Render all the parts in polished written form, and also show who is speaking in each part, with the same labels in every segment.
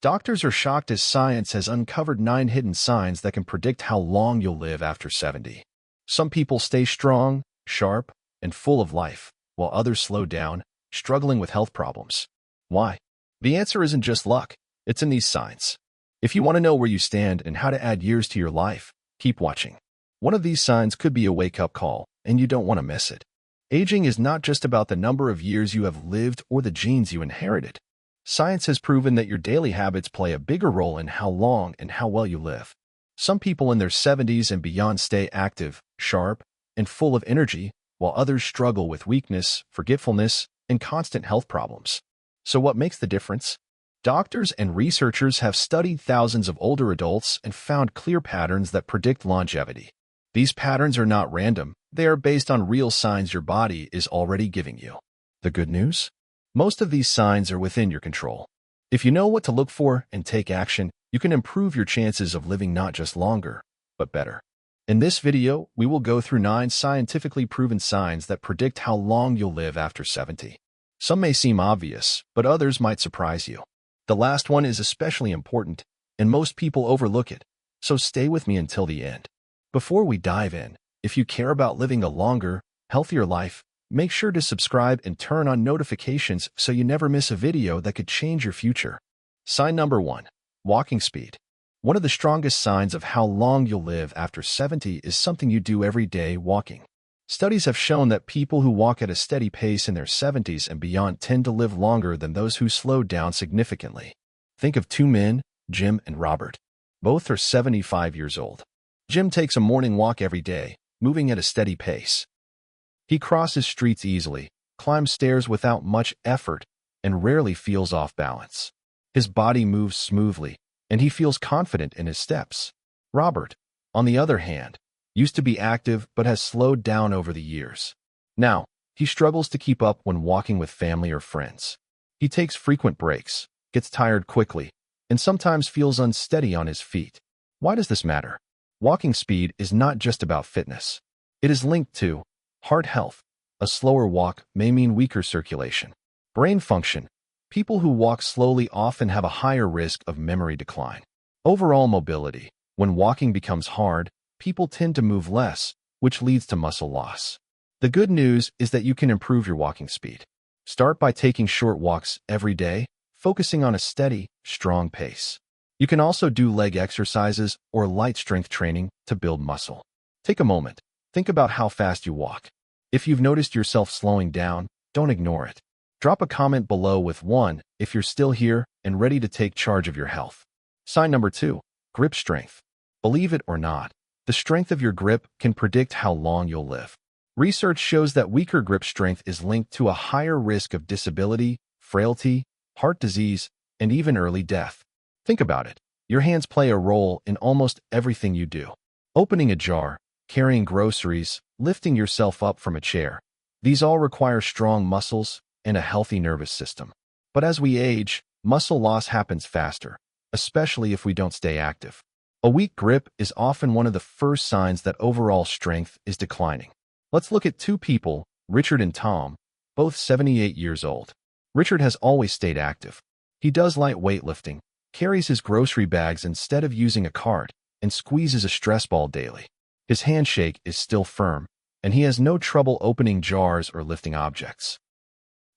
Speaker 1: Doctors are shocked as science has uncovered 9 hidden signs that can predict how long you'll live after 70. Some people stay strong, sharp, and full of life, while others slow down, struggling with health problems. Why? The answer isn't just luck, it's in these signs. If you want to know where you stand and how to add years to your life, keep watching. One of these signs could be a wake-up call, and you don't want to miss it. Aging is not just about the number of years you have lived or the genes you inherited. Science has proven that your daily habits play a bigger role in how long and how well you live. Some people in their 70s and beyond stay active, sharp, and full of energy, while others struggle with weakness, forgetfulness, and constant health problems. So what makes the difference? Doctors and researchers have studied thousands of older adults and found clear patterns that predict longevity. These patterns are not random, they are based on real signs your body is already giving you. The good news? Most of these signs are within your control. If you know what to look for and take action, you can improve your chances of living not just longer, but better. In this video, we will go through 9 scientifically proven signs that predict how long you'll live after 70. Some may seem obvious, but others might surprise you. The last one is especially important, and most people overlook it, so stay with me until the end. Before we dive in, if you care about living a longer, healthier life, make sure to subscribe and turn on notifications so you never miss a video that could change your future. Sign number 1. Walking speed. One of the strongest signs of how long you'll live after 70 is something you do every day: walking. Studies have shown that people who walk at a steady pace in their 70s and beyond tend to live longer than those who slow down significantly. Think of 2 men, Jim and Robert. Both are 75 years old. Jim takes a morning walk every day, moving at a steady pace. He crosses streets easily, climbs stairs without much effort, and rarely feels off balance. His body moves smoothly, and he feels confident in his steps. Robert, on the other hand, used to be active but has slowed down over the years. Now, he struggles to keep up when walking with family or friends. He takes frequent breaks, gets tired quickly, and sometimes feels unsteady on his feet. Why does this matter? Walking speed is not just about fitness. It is linked to heart health. A slower walk may mean weaker circulation. Brain function. People who walk slowly often have a higher risk of memory decline. Overall mobility. When walking becomes hard, people tend to move less, which leads to muscle loss. The good news is that you can improve your walking speed. Start by taking short walks every day, focusing on a steady, strong pace. You can also do leg exercises or light strength training to build muscle. Take a moment. Think about how fast you walk. If you've noticed yourself slowing down, don't ignore it. Drop a comment below with 1 if you're still here and ready to take charge of your health. Sign number 2. Grip strength. Believe it or not, the strength of your grip can predict how long you'll live. Research shows that weaker grip strength is linked to a higher risk of disability, frailty, heart disease, and even early death. Think about it. Your hands play a role in almost everything you do. Opening a jar, carrying groceries, lifting yourself up from a chair. These all require strong muscles and a healthy nervous system. But as we age, muscle loss happens faster, especially if we don't stay active. A weak grip is often one of the first signs that overall strength is declining. Let's look at 2 people, Richard and Tom, both 78 years old. Richard has always stayed active. He does light weightlifting, carries his grocery bags instead of using a cart, and squeezes a stress ball daily. His handshake is still firm, and he has no trouble opening jars or lifting objects.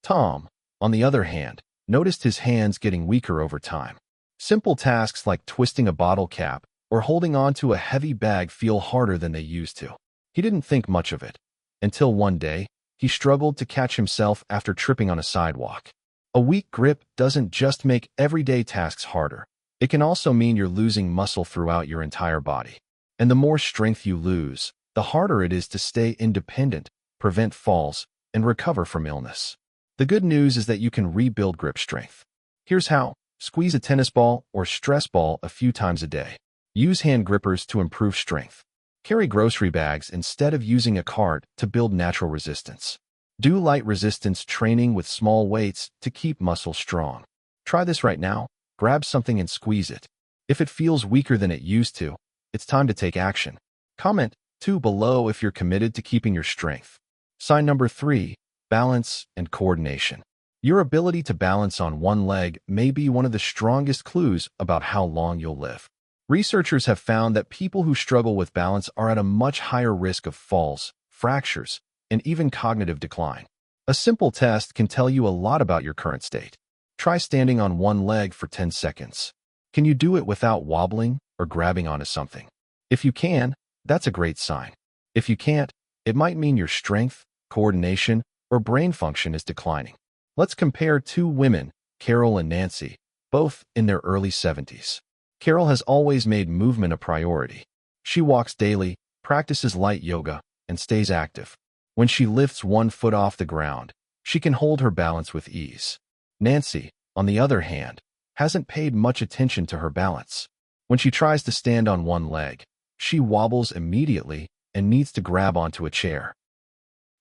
Speaker 1: Tom, on the other hand, noticed his hands getting weaker over time. Simple tasks like twisting a bottle cap or holding onto a heavy bag feel harder than they used to. He didn't think much of it, until one day, he struggled to catch himself after tripping on a sidewalk. A weak grip doesn't just make everyday tasks harder. It can also mean you're losing muscle throughout your entire body. And the more strength you lose, the harder it is to stay independent, prevent falls, and recover from illness. The good news is that you can rebuild grip strength. Here's how. Squeeze a tennis ball or stress ball a few times a day. Use hand grippers to improve strength. Carry grocery bags instead of using a cart to build natural resistance. Do light resistance training with small weights to keep muscle strong. Try this right now. Grab something and squeeze it. If it feels weaker than it used to, it's time to take action. Comment 2 below if you're committed to keeping your strength. Sign number 3. Balance and coordination. Your ability to balance on one leg may be one of the strongest clues about how long you'll live. Researchers have found that people who struggle with balance are at a much higher risk of falls, fractures, and even cognitive decline. A simple test can tell you a lot about your current state. Try standing on one leg for 10 seconds. Can you do it without wobbling or grabbing onto something? If you can, that's a great sign. If you can't, it might mean your strength, coordination, or brain function is declining. Let's compare two women, Carol and Nancy, both in their early 70s. Carol has always made movement a priority. She walks daily, practices light yoga, and stays active. When she lifts one foot off the ground, she can hold her balance with ease. Nancy, on the other hand, hasn't paid much attention to her balance. When she tries to stand on one leg, she wobbles immediately and needs to grab onto a chair.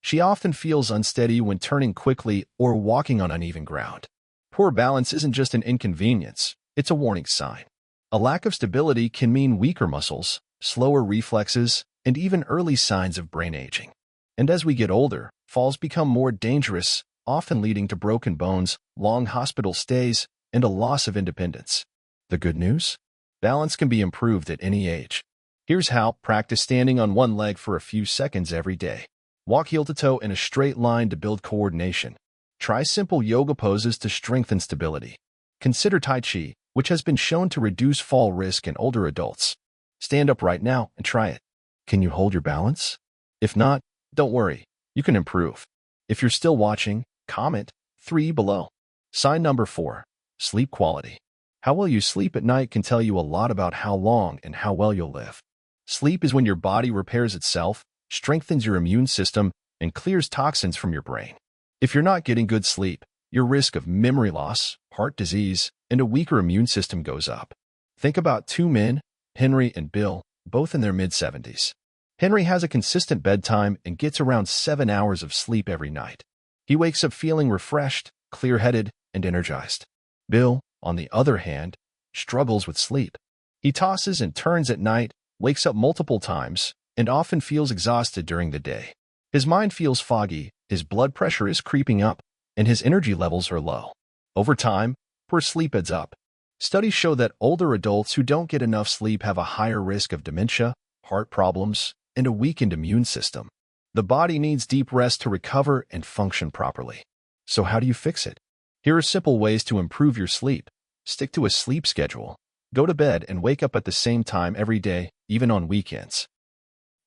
Speaker 1: She often feels unsteady when turning quickly or walking on uneven ground. Poor balance isn't just an inconvenience, it's a warning sign. A lack of stability can mean weaker muscles, slower reflexes, and even early signs of brain aging. And as we get older, falls become more dangerous, often leading to broken bones, long hospital stays, and a loss of independence. The good news? Balance can be improved at any age. Here's how: practice standing on one leg for a few seconds every day. Walk heel to toe in a straight line to build coordination. Try simple yoga poses to strengthen stability. Consider Tai Chi, which has been shown to reduce fall risk in older adults. Stand up right now and try it. Can you hold your balance? If not, don't worry, you can improve. If you're still watching, comment 3 below. Sign number 4, sleep quality. How well you sleep at night can tell you a lot about how long and how well you'll live. Sleep is when your body repairs itself, strengthens your immune system, and clears toxins from your brain. If you're not getting good sleep, your risk of memory loss, heart disease, and a weaker immune system goes up. Think about two men, Henry and Bill, both in their mid-70s. Henry has a consistent bedtime and gets around 7 hours of sleep every night. He wakes up feeling refreshed, clear-headed, and energized. Bill, on the other hand, struggles with sleep. He tosses and turns at night, wakes up multiple times, and often feels exhausted during the day. His mind feels foggy, his blood pressure is creeping up, and his energy levels are low. Over time, poor sleep adds up. Studies show that older adults who don't get enough sleep have a higher risk of dementia, heart problems, and a weakened immune system. The body needs deep rest to recover and function properly. So how do you fix it? Here are simple ways to improve your sleep. Stick to a sleep schedule. Go to bed and wake up at the same time every day, even on weekends.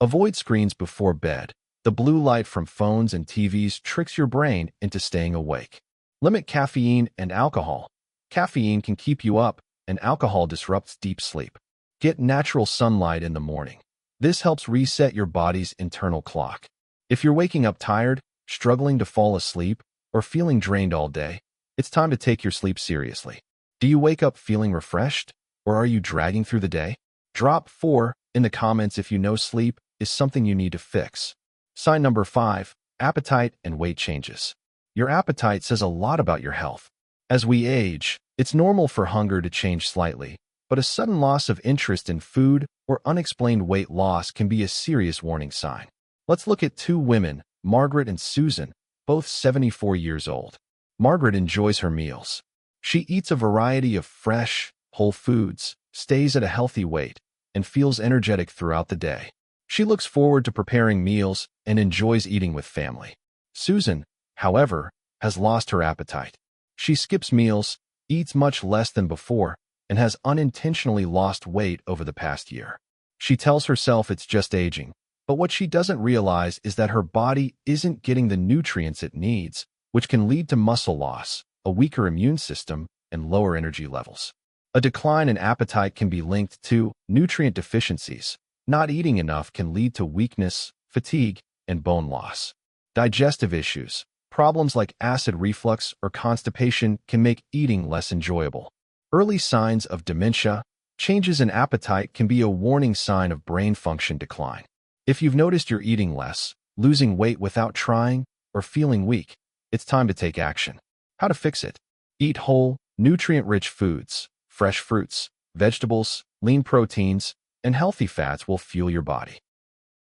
Speaker 1: Avoid screens before bed. The blue light from phones and TVs tricks your brain into staying awake. Limit caffeine and alcohol. Caffeine can keep you up, and alcohol disrupts deep sleep. Get natural sunlight in the morning. This helps reset your body's internal clock. If you're waking up tired, struggling to fall asleep, or feeling drained all day, it's time to take your sleep seriously. Do you wake up feeling refreshed, or are you dragging through the day? Drop 4 in the comments if you know sleep is something you need to fix. Sign number 5, appetite and weight changes. Your appetite says a lot about your health. As we age, it's normal for hunger to change slightly, but a sudden loss of interest in food or unexplained weight loss can be a serious warning sign. Let's look at two women, Margaret and Susan, both 74 years old. Margaret enjoys her meals. She eats a variety of fresh, whole foods, stays at a healthy weight, and feels energetic throughout the day. She looks forward to preparing meals and enjoys eating with family. Susan, however, has lost her appetite. She skips meals, eats much less than before, and has unintentionally lost weight over the past year. She tells herself it's just aging, but what she doesn't realize is that her body isn't getting the nutrients it needs, which can lead to muscle loss, a weaker immune system, and lower energy levels. A decline in appetite can be linked to nutrient deficiencies. Not eating enough can lead to weakness, fatigue, and bone loss. Digestive issues, problems like acid reflux or constipation can make eating less enjoyable. Early signs of dementia, changes in appetite can be a warning sign of brain function decline. If you've noticed you're eating less, losing weight without trying, or feeling weak, it's time to take action. How to fix it? Eat whole, nutrient-rich foods. Fresh fruits, vegetables, lean proteins, and healthy fats will fuel your body.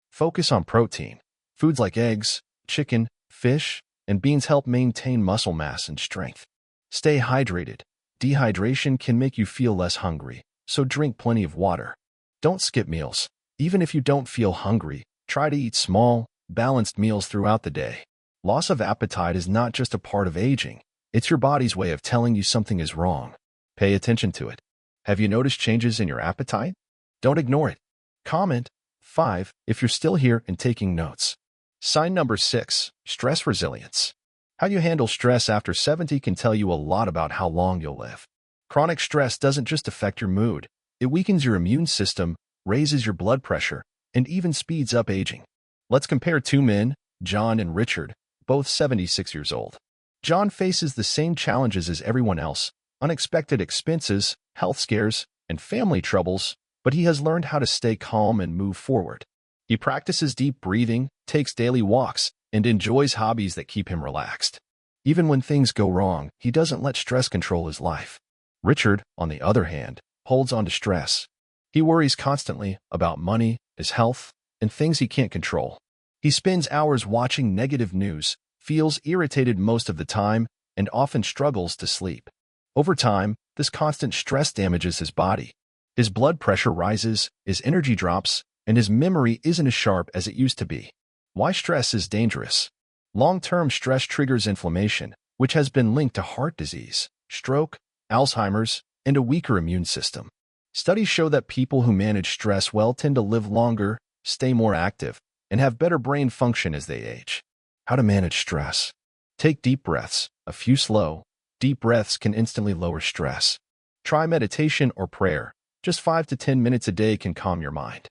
Speaker 1: Focus on protein. Foods like eggs, chicken, fish, and beans help maintain muscle mass and strength. Stay hydrated. Dehydration can make you feel less hungry, so drink plenty of water. Don't skip meals. Even if you don't feel hungry, try to eat small, balanced meals throughout the day. Loss of appetite is not just a part of aging. It's your body's way of telling you something is wrong. Pay attention to it. Have you noticed changes in your appetite? Don't ignore it. Comment 5 if you're still here and taking notes. Sign number 6, stress resilience. How you handle stress after 70 can tell you a lot about how long you'll live. Chronic stress doesn't just affect your mood. It weakens your immune system, raises your blood pressure, and even speeds up aging. Let's compare two men, John and Richard, both 76 years old. John faces the same challenges as everyone else: unexpected expenses, health scares, and family troubles, but he has learned how to stay calm and move forward. He practices deep breathing, takes daily walks, and enjoys hobbies that keep him relaxed. Even when things go wrong, he doesn't let stress control his life. Richard, on the other hand, holds on to stress. He worries constantly about money, his health, and things he can't control. He spends hours watching negative news, feels irritated most of the time, and often struggles to sleep. Over time, this constant stress damages his body. His blood pressure rises, his energy drops, and his memory isn't as sharp as it used to be. Why stress is dangerous? Long-term stress triggers inflammation, which has been linked to heart disease, stroke, Alzheimer's, and a weaker immune system. Studies show that people who manage stress well tend to live longer, stay more active, and have better brain function as they age. How to manage stress? Take deep breaths. A few slow, deep breaths can instantly lower stress. Try meditation or prayer. Just 5 to 10 minutes a day can calm your mind.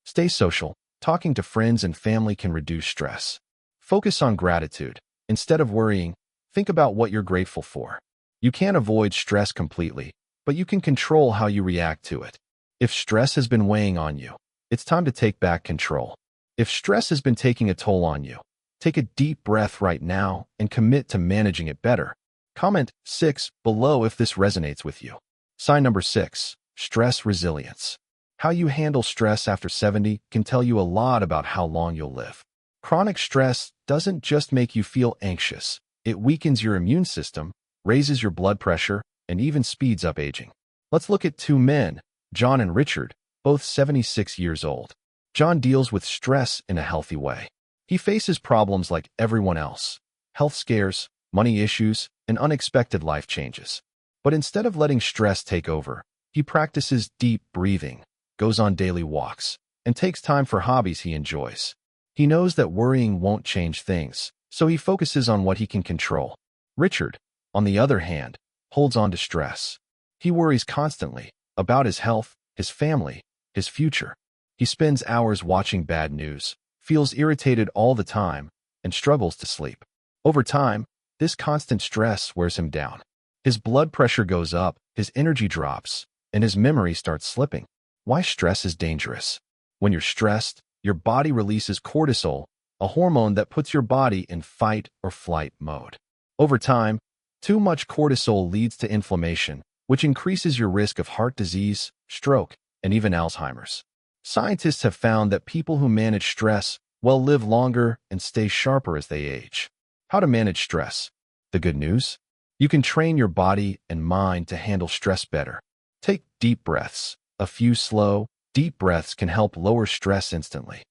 Speaker 1: Stay social. Talking to friends and family can reduce stress. Focus on gratitude. Instead of worrying, think about what you're grateful for. You can't avoid stress completely, but you can control how you react to it. If stress has been weighing on you, it's time to take back control. If stress has been taking a toll on you, take a deep breath right now and commit to managing it better. Comment 6 below if this resonates with you. Sign number 6, stress resilience. How you handle stress after 70 can tell you a lot about how long you'll live. Chronic stress doesn't just make you feel anxious. It weakens your immune system, raises your blood pressure, and even speeds up aging. Let's look at two men, John and Richard, both 76 years old. John deals with stress in a healthy way. He faces problems like everyone else: health scares, money issues, and unexpected life changes. But instead of letting stress take over, he practices deep breathing, goes on daily walks, and takes time for hobbies he enjoys. He knows that worrying won't change things, so he focuses on what he can control. Richard, on the other hand, holds on to stress. He worries constantly about his health, his family, his future. He spends hours watching bad news, feels irritated all the time, and struggles to sleep. Over time, this constant stress wears him down. His blood pressure goes up, his energy drops, and his memory starts slipping. Why stress is dangerous? When you're stressed, your body releases cortisol, a hormone that puts your body in fight or flight mode. Over time, too much cortisol leads to inflammation, which increases your risk of heart disease, stroke, and even Alzheimer's. Scientists have found that people who manage stress well live longer and stay sharper as they age. How to manage stress? The good news? You can train your body and mind to handle stress better. Take deep breaths. A few slow, deep breaths can help lower stress instantly.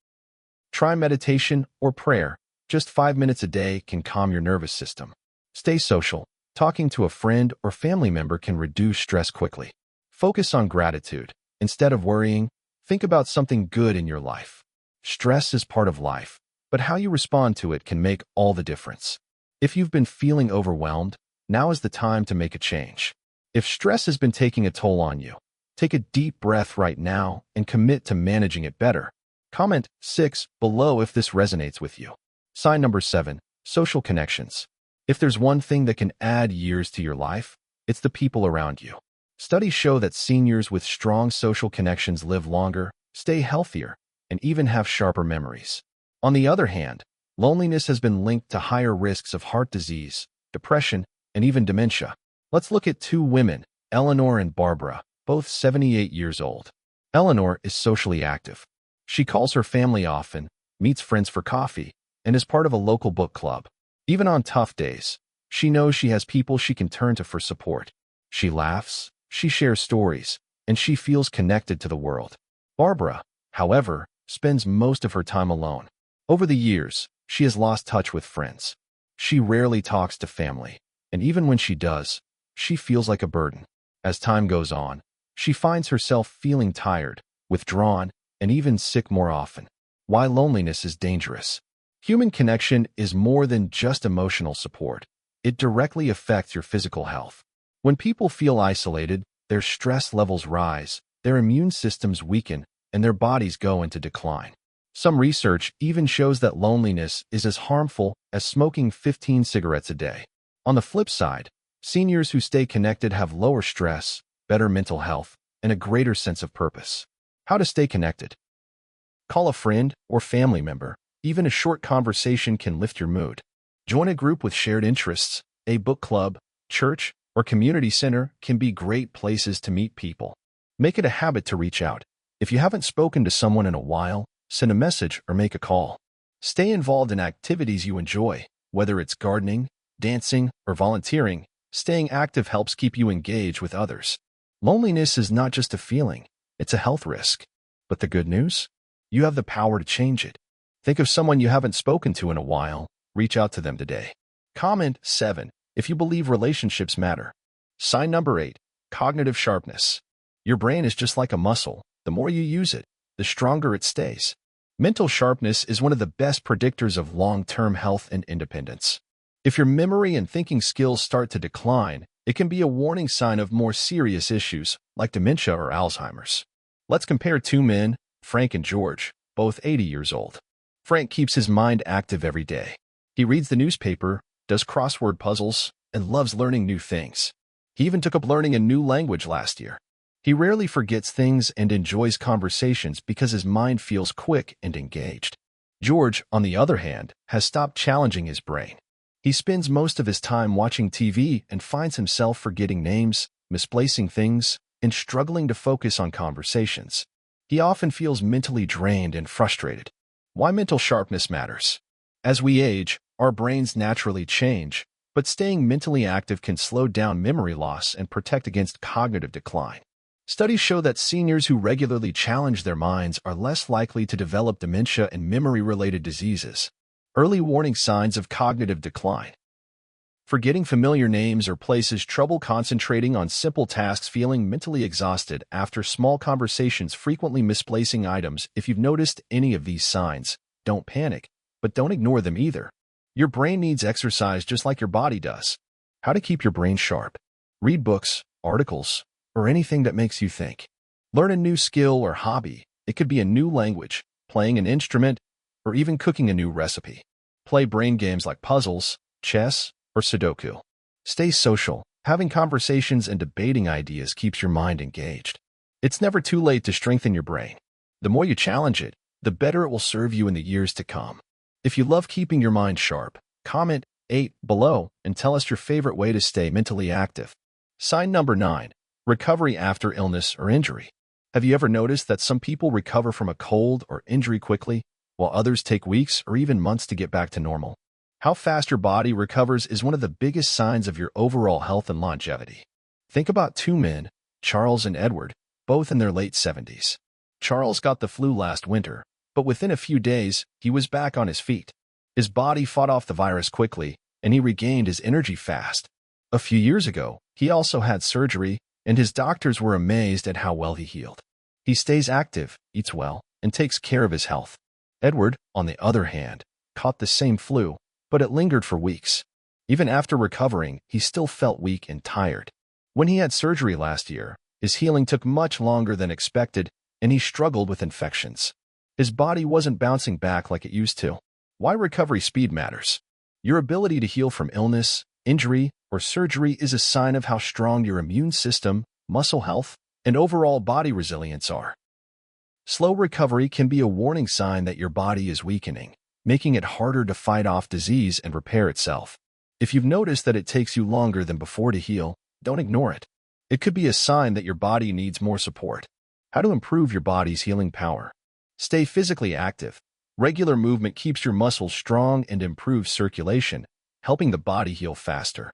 Speaker 1: Try meditation or prayer. Just 5 minutes a day can calm your nervous system. Stay social. Talking to a friend or family member can reduce stress quickly. Focus on gratitude. Instead of worrying, think about something good in your life. Stress is part of life, but how you respond to it can make all the difference. If you've been feeling overwhelmed, now is the time to make a change. If stress has been taking a toll on you, take a deep breath right now and commit to managing it better. Comment 6 below if this resonates with you. Sign number 7, social connections. If there's one thing that can add years to your life, it's the people around you. Studies show that seniors with strong social connections live longer, stay healthier, and even have sharper memories. On the other hand, loneliness has been linked to higher risks of heart disease, depression, and even dementia. Let's look at two women, Eleanor and Barbara, both 78 years old. Eleanor is socially active. She calls her family often, meets friends for coffee, and is part of a local book club. Even on tough days, she knows she has people she can turn to for support. She laughs, she shares stories, and she feels connected to the world. Barbara, however, spends most of her time alone. Over the years, she has lost touch with friends. She rarely talks to family, and even when she does, she feels like a burden. As time goes on, she finds herself feeling tired, withdrawn, and even sick more often. Why loneliness is dangerous. Human connection is more than just emotional support. It directly affects your physical health. When people feel isolated, their stress levels rise, their immune systems weaken, and their bodies go into decline. Some research even shows that loneliness is as harmful as smoking 15 cigarettes a day. On the flip side, seniors who stay connected have lower stress, better mental health, and a greater sense of purpose. How to stay connected. Call a friend or family member. Even a short conversation can lift your mood. Join a group with shared interests. A book club, church, or community center can be great places to meet people. Make it a habit to reach out. If you haven't spoken to someone in a while, send a message or make a call. Stay involved in activities you enjoy, whether it's gardening, dancing, or volunteering. Staying active helps keep you engaged with others. Loneliness is not just a feeling, it's a health risk. But the good news? You have the power to change it. Think of someone you haven't spoken to in a while. Reach out to them today. Comment 7 if you believe relationships matter. Sign number 8, cognitive sharpness. Your brain is just like a muscle. The more you use it, the stronger it stays. Mental sharpness is one of the best predictors of long-term health and independence. If your memory and thinking skills start to decline, it can be a warning sign of more serious issues like dementia or Alzheimer's. Let's compare two men, Frank and George, both 80 years old. Frank keeps his mind active every day. He reads the newspaper, does crossword puzzles, and loves learning new things. He even took up learning a new language last year. He rarely forgets things and enjoys conversations because his mind feels quick and engaged. George, on the other hand, has stopped challenging his brain. He spends most of his time watching TV and finds himself forgetting names, misplacing things, and struggling to focus on conversations. He often feels mentally drained and frustrated. Why mental sharpness matters. As we age, our brains naturally change, but staying mentally active can slow down memory loss and protect against cognitive decline. Studies show that seniors who regularly challenge their minds are less likely to develop dementia and memory-related diseases. Early warning signs of cognitive decline. Forgetting familiar names or places, trouble concentrating on simple tasks, feeling mentally exhausted after small conversations, frequently misplacing items. If you've noticed any of these signs, don't panic, but don't ignore them either. Your brain needs exercise just like your body does. How to keep your brain sharp. Read books, articles, or anything that makes you think. Learn a new skill or hobby. It could be a new language, playing an instrument, or even cooking a new recipe. Play brain games like puzzles, chess, or Sudoku. Stay social. Having conversations and debating ideas keeps your mind engaged. It's never too late to strengthen your brain. The more you challenge it, the better it will serve you in the years to come. If you love keeping your mind sharp, comment 8 below and tell us your favorite way to stay mentally active. Sign number 9, recovery after illness or injury. Have you ever noticed that some people recover from a cold or injury quickly, while others take weeks or even months to get back to normal? How fast your body recovers is one of the biggest signs of your overall health and longevity. Think about two men, Charles and Edward, both in their late 70s. Charles got the flu last winter, but within a few days, he was back on his feet. His body fought off the virus quickly, and he regained his energy fast. A few years ago, he also had surgery, and his doctors were amazed at how well he healed. He stays active, eats well, and takes care of his health. Edward, on the other hand, caught the same flu, but it lingered for weeks. Even after recovering, he still felt weak and tired. When he had surgery last year, his healing took much longer than expected, and he struggled with infections. His body wasn't bouncing back like it used to. Why recovery speed matters. Your ability to heal from illness, injury, or surgery is a sign of how strong your immune system, muscle health, and overall body resilience are. Slow recovery can be a warning sign that your body is weakening, making it harder to fight off disease and repair itself. If you've noticed that it takes you longer than before to heal, don't ignore it. It could be a sign that your body needs more support. How to improve your body's healing power. Stay physically active. Regular movement keeps your muscles strong and improves circulation, helping the body heal faster.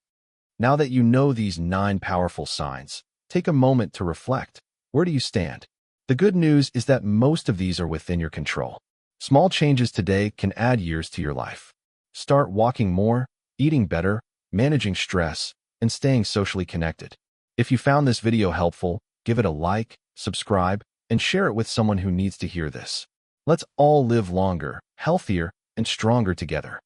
Speaker 1: Now that you know these 9 powerful signs, take a moment to reflect. Where do you stand? The good news is that most of these are within your control. Small changes today can add years to your life. Start walking more, eating better, managing stress, and staying socially connected. If you found this video helpful, give it a like, subscribe, and share it with someone who needs to hear this. Let's all live longer, healthier, and stronger together.